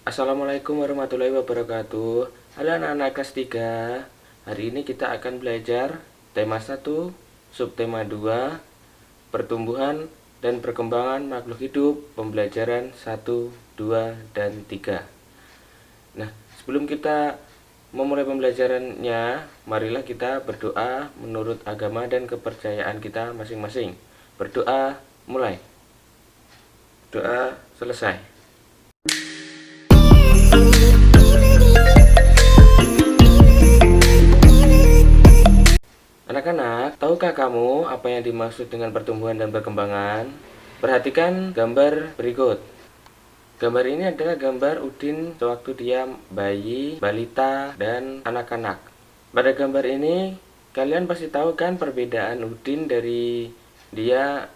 Assalamualaikum warahmatullahi wabarakatuh. Halo anak-anak kelas 3. Hari ini kita akan belajar tema 1, subtema 2, pertumbuhan dan perkembangan makhluk hidup, pembelajaran 1, 2, dan 3. Nah, sebelum kita memulai pembelajarannya, marilah kita berdoa menurut agama dan kepercayaan kita masing-masing. Berdoa mulai. Doa selesai. Anak-anak, tahukah kamu apa yang dimaksud dengan pertumbuhan dan perkembangan? Perhatikan gambar berikut. Gambar ini adalah gambar Udin sewaktu dia bayi, balita, dan anak-anak. Pada gambar ini, kalian pasti tahu kan perbedaan Udin dari dia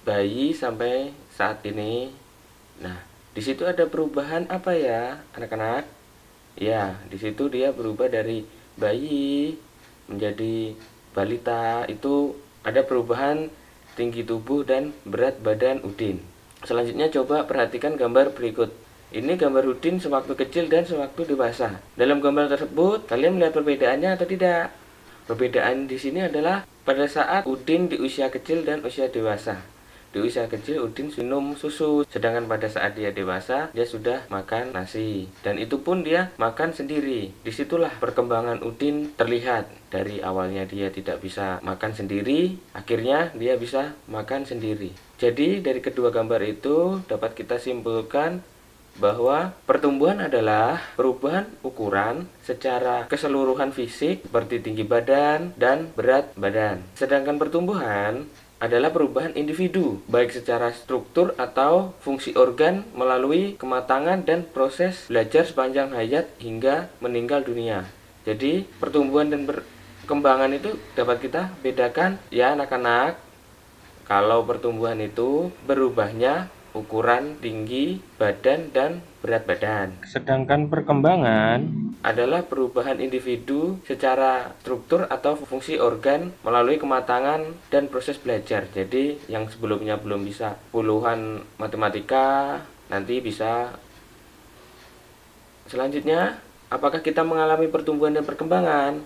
bayi sampai saat ini. Nah, di situ ada perubahan apa ya, anak-anak? Ya, di situ dia berubah dari bayi menjadi balita. Itu ada perubahan tinggi tubuh dan berat badan Udin. Selanjutnya coba perhatikan gambar berikut. Ini gambar Udin sewaktu kecil dan sewaktu dewasa. Dalam gambar tersebut, kalian melihat perbedaannya atau tidak? Perbedaan di sini adalah pada saat Udin di usia kecil dan usia dewasa. Di usia kecil Udin minum susu, sedangkan pada saat dia dewasa dia sudah makan nasi, dan itu pun dia makan sendiri. Disitulah perkembangan Udin terlihat. Dari awalnya dia tidak bisa makan sendiri, akhirnya dia bisa makan sendiri. Jadi dari kedua gambar itu dapat kita simpulkan bahwa pertumbuhan adalah perubahan ukuran secara keseluruhan fisik seperti tinggi badan dan berat badan. Sedangkan pertumbuhan adalah perubahan individu, baik secara struktur atau fungsi organ melalui kematangan dan proses belajar sepanjang hayat hingga meninggal dunia. Jadi pertumbuhan dan perkembangan itu dapat kita bedakan ya anak-anak. Kalau pertumbuhan itu berubahnya ukuran tinggi badan dan berat badan. Sedangkan perkembangan adalah perubahan individu secara struktur atau fungsi organ melalui kematangan dan proses belajar. Jadi yang sebelumnya belum bisa puluhan matematika nanti bisa. Selanjutnya, apakah kita mengalami pertumbuhan dan perkembangan?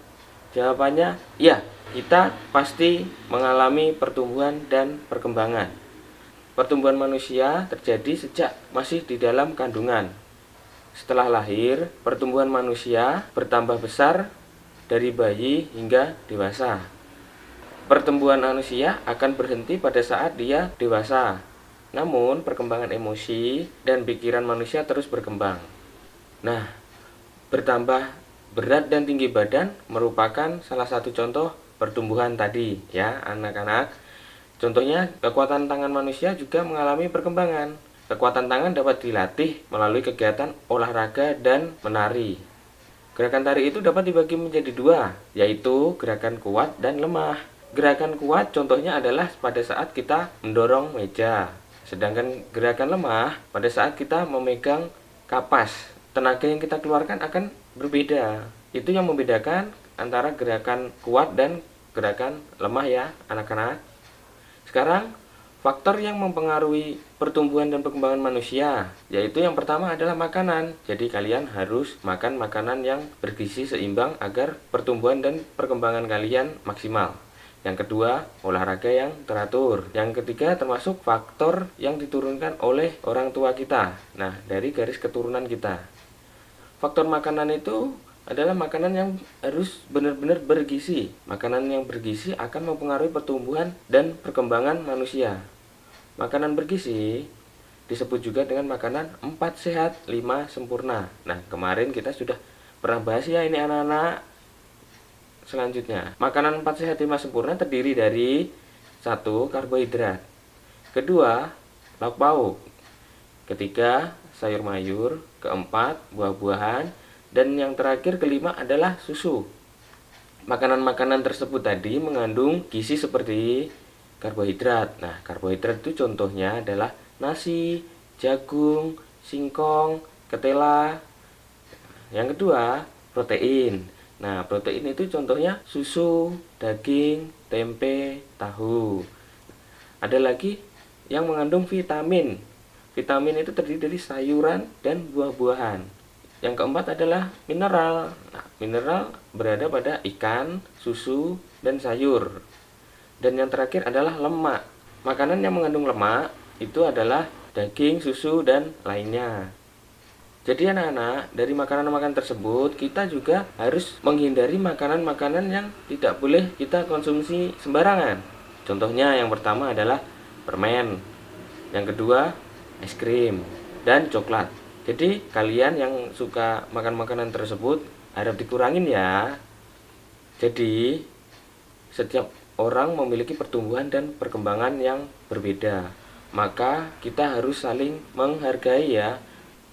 Jawabannya ya, kita pasti mengalami pertumbuhan dan perkembangan. Pertumbuhan manusia terjadi sejak masih di dalam kandungan. Setelah lahir, pertumbuhan manusia bertambah besar dari bayi hingga dewasa. Pertumbuhan manusia akan berhenti pada saat dia dewasa. Namun, perkembangan emosi dan pikiran manusia terus berkembang. Nah, bertambah berat dan tinggi badan merupakan salah satu contoh pertumbuhan tadi ya anak-anak. Contohnya, kekuatan tangan manusia juga mengalami perkembangan. Kekuatan tangan dapat dilatih melalui kegiatan olahraga dan menari. Gerakan tari itu dapat dibagi menjadi dua, yaitu gerakan kuat dan lemah. Gerakan kuat contohnya adalah pada saat kita mendorong meja. Sedangkan gerakan lemah pada saat kita memegang kapas. Tenaga yang kita keluarkan akan berbeda. Itu yang membedakan antara gerakan kuat dan gerakan lemah ya anak-anak. Sekarang, faktor yang mempengaruhi pertumbuhan dan perkembangan manusia, yaitu yang pertama adalah makanan. Jadi kalian harus makan makanan yang bergizi seimbang agar pertumbuhan dan perkembangan kalian maksimal. Yang kedua, olahraga yang teratur. Yang ketiga, termasuk faktor yang diturunkan oleh orang tua kita. Nah, dari garis keturunan kita. Faktor makanan itu adalah makanan yang harus benar-benar bergizi. Makanan yang bergizi akan mempengaruhi pertumbuhan dan perkembangan manusia. Makanan bergizi disebut juga dengan makanan 4 sehat 5 sempurna. Nah, kemarin kita sudah pernah bahas ya ini anak-anak. Selanjutnya, makanan 4 sehat 5 sempurna terdiri dari 1. Karbohidrat, kedua, lauk pauk, ketiga, sayur mayur, keempat, buah-buahan, dan yang terakhir kelima adalah susu. Makanan-makanan tersebut tadi mengandung gizi seperti karbohidrat. Nah, karbohidrat itu contohnya adalah nasi, jagung, singkong, ketela. Yang kedua, protein. Nah, protein itu contohnya susu, daging, tempe, tahu. Ada lagi yang mengandung vitamin. Vitamin itu terdiri dari sayuran dan buah-buahan. Yang keempat adalah mineral. Nah, mineral berada pada ikan, susu, dan sayur. Dan yang terakhir adalah lemak. Makanan yang mengandung lemak itu adalah daging, susu, dan lainnya. Jadi anak-anak, dari makanan-makanan tersebut kita juga harus menghindari makanan-makanan yang tidak boleh kita konsumsi sembarangan. Contohnya yang pertama adalah permen, yang kedua es krim, dan coklat. Jadi kalian yang suka makan makanan tersebut harap dikurangin ya. Jadi setiap orang memiliki pertumbuhan dan perkembangan yang berbeda. Maka kita harus saling menghargai ya.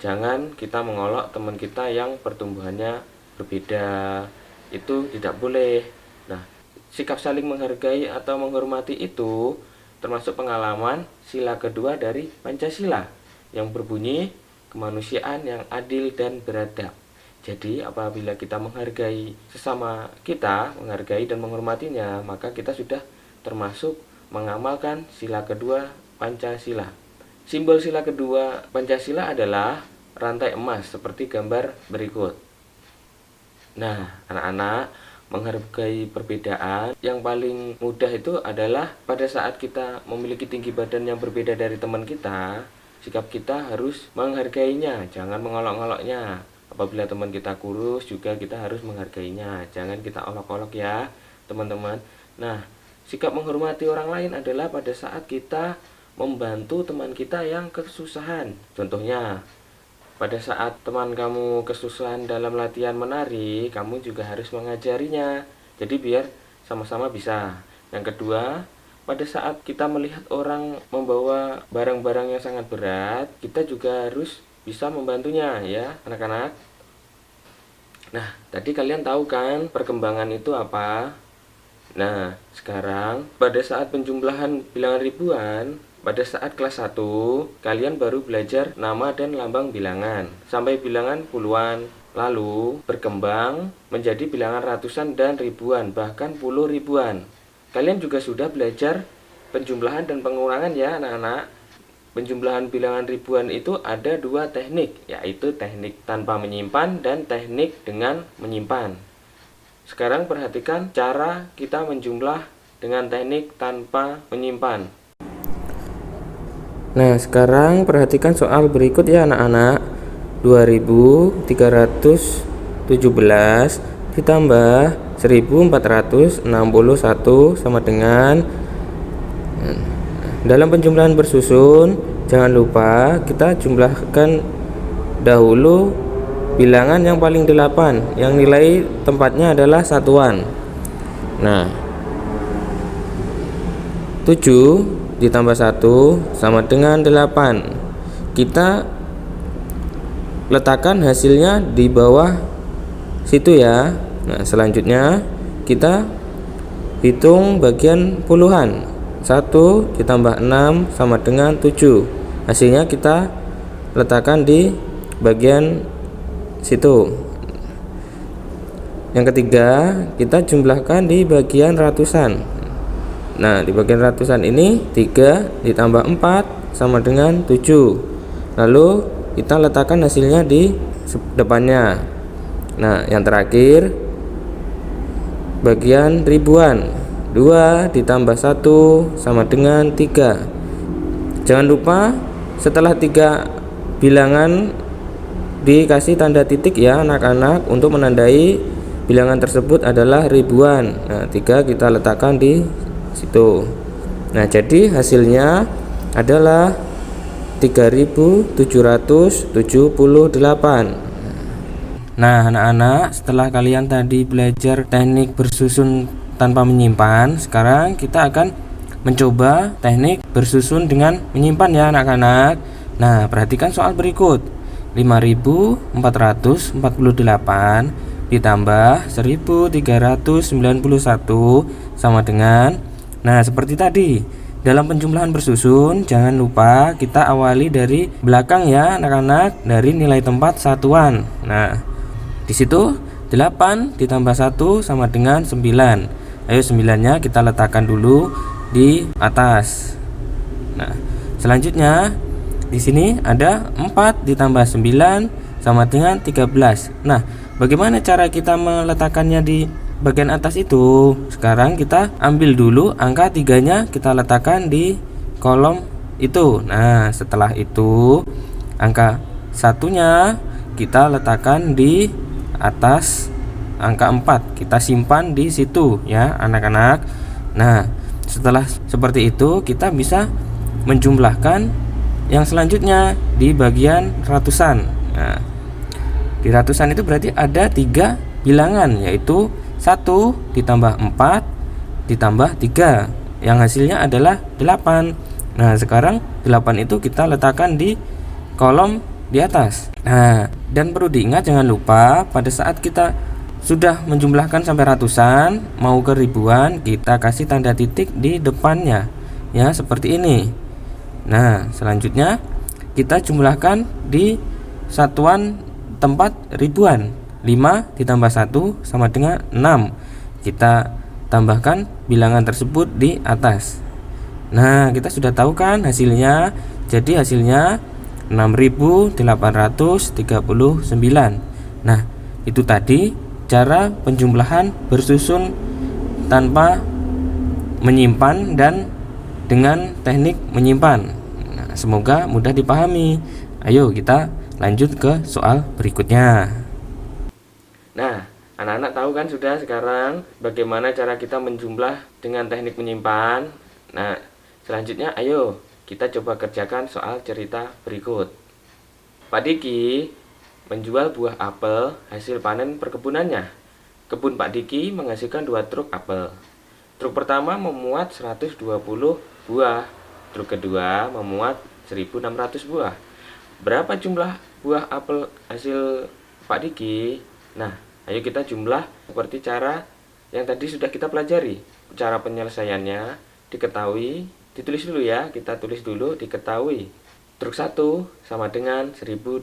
Jangan kita mengolok teman kita yang pertumbuhannya berbeda. Itu tidak boleh. Nah, sikap saling menghargai atau menghormati itu termasuk pengalaman sila kedua dari Pancasila yang berbunyi kemanusiaan yang adil dan beradab. Jadi apabila kita menghargai sesama kita, menghargai dan menghormatinya, maka kita sudah termasuk mengamalkan sila kedua Pancasila. Simbol sila kedua Pancasila adalah rantai emas seperti gambar berikut. Nah, anak-anak, menghargai perbedaan yang paling mudah itu adalah pada saat kita memiliki tinggi badan yang berbeda dari teman kita, sikap kita harus menghargainya, jangan mengolok-oloknya. Apabila teman kita kurus juga kita harus menghargainya, jangan kita olok-olok ya teman-teman. Nah, sikap menghormati orang lain adalah pada saat kita membantu teman kita yang kesusahan. Contohnya, pada saat teman kamu kesusahan dalam latihan menari, kamu juga harus mengajarinya. Jadi biar sama-sama bisa. Yang kedua, pada saat kita melihat orang membawa barang-barang yang sangat berat, kita juga harus bisa membantunya ya, anak-anak. Nah, tadi kalian tahu kan perkembangan itu apa? Nah, sekarang pada saat penjumlahan bilangan ribuan, pada saat kelas 1, kalian baru belajar nama dan lambang bilangan sampai bilangan puluhan, lalu berkembang menjadi bilangan ratusan dan ribuan, bahkan puluh ribuan. Kalian juga sudah belajar penjumlahan dan pengurangan ya anak-anak. Penjumlahan bilangan ribuan itu ada dua teknik, yaitu teknik tanpa menyimpan dan teknik dengan menyimpan. Sekarang perhatikan cara kita menjumlah dengan teknik tanpa menyimpan. Nah, sekarang perhatikan soal berikut ya anak-anak. 2317 ditambah 1461 sama dengan, dalam penjumlahan bersusun jangan lupa kita jumlahkan dahulu bilangan yang paling 8 yang nilai tempatnya adalah satuan. Nah, 7 ditambah 1 sama dengan 8. Kita letakkan hasilnya di bawah situ ya. Nah, selanjutnya kita hitung bagian puluhan. 1 ditambah 6 sama dengan 7. Hasilnya kita letakkan di bagian situ. Yang ketiga, kita jumlahkan di bagian ratusan. Nah, di bagian ratusan ini 3 ditambah 4 sama dengan 7. Lalu kita letakkan hasilnya di depannya. Nah, yang terakhir bagian ribuan. 2 ditambah 1 sama dengan 3. Jangan lupa setelah 3 bilangan dikasih tanda titik ya anak-anak untuk menandai bilangan tersebut adalah ribuan. Nah, 3 kita letakkan di situ. Nah, jadi hasilnya adalah 3778. Nah, anak-anak, setelah kalian tadi belajar teknik bersusun tanpa menyimpan, sekarang kita akan mencoba teknik bersusun dengan menyimpan ya anak-anak. Nah, perhatikan soal berikut. 5448 ditambah 1391 sama dengan, nah, seperti tadi, dalam penjumlahan bersusun jangan lupa kita awali dari belakang ya anak-anak, dari nilai tempat satuan. Nah, di situ 8 ditambah 1 sama dengan 9. Ayo 9-nya kita letakkan dulu di atas. Nah, selanjutnya Di sini ada 4 ditambah 9 sama dengan 13. Nah, bagaimana cara kita meletakkannya di bagian atas itu? Sekarang kita ambil dulu angka 3-nya, kita letakkan di kolom itu. Nah, setelah itu angka 1-nya kita letakkan di atas angka 4. Kita simpan di situ ya, anak-anak. Nah, setelah seperti itu kita bisa menjumlahkan yang selanjutnya di bagian ratusan. Nah, di ratusan itu berarti ada 3 bilangan, yaitu 1 ditambah 4 ditambah 3 yang hasilnya adalah 8. Nah, sekarang 8 itu kita letakkan di kolom di atas. Nah, dan perlu diingat, jangan lupa pada saat kita sudah menjumlahkan sampai ratusan mau ke ribuan, kita kasih tanda titik di depannya ya, seperti ini. Nah, selanjutnya kita jumlahkan di satuan tempat ribuan. 5 ditambah 1 sama dengan 6. Kita tambahkan bilangan tersebut di atas. Nah, kita sudah tahu kan hasilnya. Jadi hasilnya 6.839. Nah, itu tadi cara penjumlahan bersusun tanpa menyimpan dan dengan teknik menyimpan. Nah, semoga mudah dipahami. Ayo kita lanjut ke soal berikutnya. Nah, anak-anak tahu kan sudah sekarang bagaimana cara kita menjumlah dengan teknik menyimpan. Nah, selanjutnya ayo kita coba kerjakan soal cerita berikut. Pak Diki menjual buah apel hasil panen perkebunannya. Kebun Pak Diki menghasilkan 2 truk apel. Truk pertama memuat 120 buah, truk kedua memuat 1.600 buah. Berapa jumlah buah apel hasil Pak Diki? Nah, ayo kita jumlah seperti cara yang tadi sudah kita pelajari. Cara penyelesaiannya diketahui, ditulis dulu ya, kita tulis dulu, diketahui. Truk 1 sama dengan 1.200.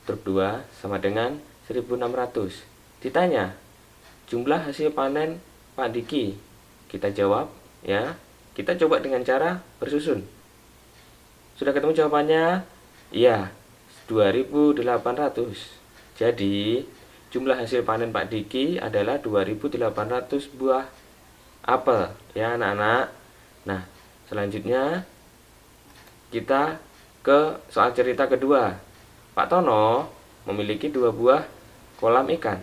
Truk 2 sama dengan 1.600. Ditanya, jumlah hasil panen Pak Diki. Kita jawab ya. Kita coba dengan cara bersusun. Sudah ketemu jawabannya? Iya, 2.800. Jadi, jumlah hasil panen Pak Diki adalah 2.800 buah apel ya anak-anak. Nah, selanjutnya kita ke soal cerita kedua. Pak Tono memiliki 2 buah kolam ikan.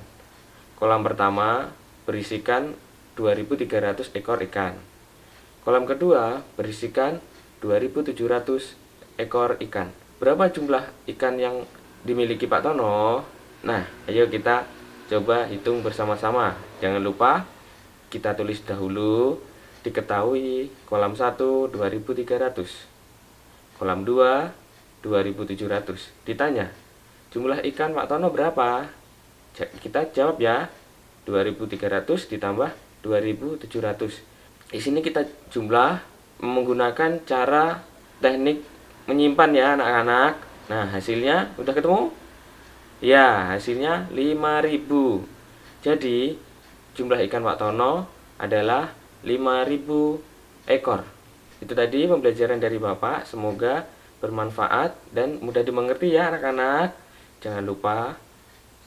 Kolam pertama berisikan 2.300 ekor ikan. Kolam kedua berisikan 2.700 ekor ikan. Berapa jumlah ikan yang dimiliki Pak Tono? Nah, ayo kita coba hitung bersama-sama. Jangan lupa kita tulis dahulu, diketahui kolam 1 2.300. Kolam 2 2.700. Ditanya, jumlah ikan Pak Tono berapa? Kita jawab ya, 2.300 ditambah 2.700. Di sini kita jumlah menggunakan cara teknik menyimpan ya anak-anak. Nah, hasilnya udah ketemu? Ya, hasilnya 5.000. Jadi, jumlah ikan Pak Tono adalah 5.000 ekor. Itu tadi pembelajaran dari Bapak, semoga bermanfaat dan mudah dimengerti ya anak-anak. Jangan lupa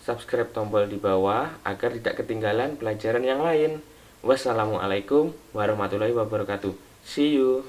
subscribe tombol di bawah agar tidak ketinggalan pelajaran yang lain. Wassalamualaikum warahmatullahi wabarakatuh. See you.